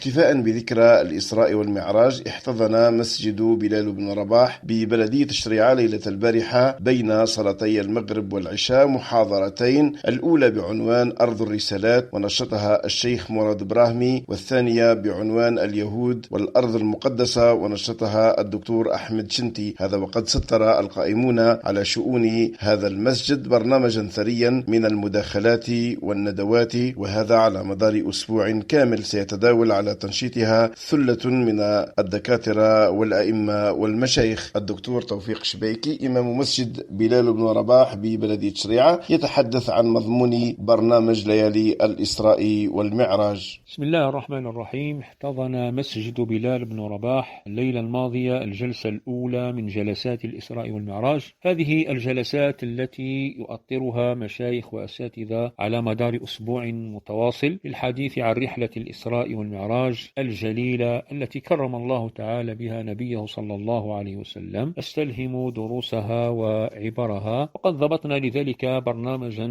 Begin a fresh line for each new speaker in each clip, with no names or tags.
احتفاء بذكرى الإسراء والمعراج، احتضن مسجد بلال بن رباح ببلدية الشريعة ليلة البارحة بين صلاتي المغرب والعشاء محاضرتين، الأولى بعنوان أرض الرسالات ونشطها الشيخ مراد براهمي، والثانية بعنوان اليهود والأرض المقدسة ونشطها الدكتور أحمد شنتي. هذا وقد سطر القائمون على شؤون هذا المسجد برنامجا ثريا من المداخلات والندوات، وهذا على مدار أسبوع كامل سيتداول على تنشيطها ثلة من الدكاترة والأئمة والمشايخ. الدكتور توفيق شبيكي إمام مسجد بلال بن رباح ببلدية شريعة يتحدث عن مضمون برنامج ليالي الإسراء والمعراج.
بسم الله الرحمن الرحيم. احتضن مسجد بلال بن رباح الليلة الماضية الجلسة الأولى من جلسات الإسراء والمعراج. هذه الجلسات التي يؤطرها مشايخ وأساتذة على مدار أسبوع متواصل للحديث عن رحلة الإسراء والمعراج الجليلة التي كرم الله تعالى بها نبيه صلى الله عليه وسلم، استلهموا دروسها وعبرها. وقد ضبطنا لذلك برنامجا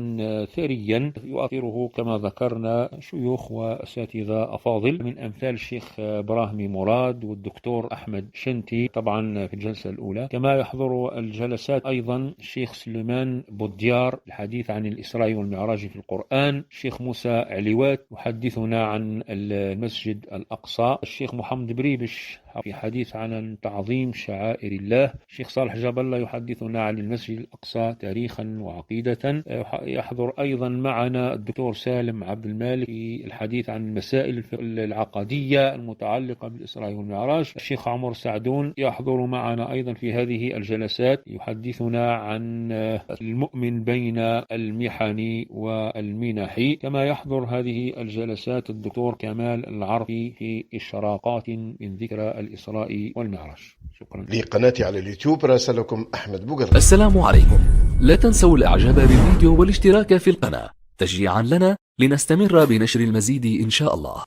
ثريا يؤطره كما ذكرنا شيوخ وأساتذة أفاضل من أمثال الشيخ براهمي مراد والدكتور أحمد شنتي طبعا في الجلسة الأولى. كما يحضر الجلسات أيضا الشيخ سليمان بوديار الحديث عن الإسراء والمعراج في القرآن، الشيخ موسى علوات يحدثنا عن المسجد الأقصى، الشيخ محمد بريبش في حديث عن تعظيم شعائر الله، الشيخ صالح جاب الله يحدثنا عن المسجد الأقصى تاريخا وعقيدة. يحضر أيضا معنا الدكتور سالم عبد المالك في الحديث عن المسائل العقدية المتعلقة بالإسراء والمعراج. الشيخ عمر سعدون يحضر معنا أيضا في هذه الجلسات يحدثنا عن المؤمن بين المحن والمنح. كما يحضر هذه الجلسات الدكتور كمال العرفي في إشراقات من ذكرى الإسراء والمعراج. شكرا.
لقناة على اليوتيوب راسلكم أحمد بوغر.
السلام عليكم، لا تنسوا الإعجاب بالفيديو والاشتراك في القناة تشجيعا لنا لنستمر بنشر المزيد إن شاء الله.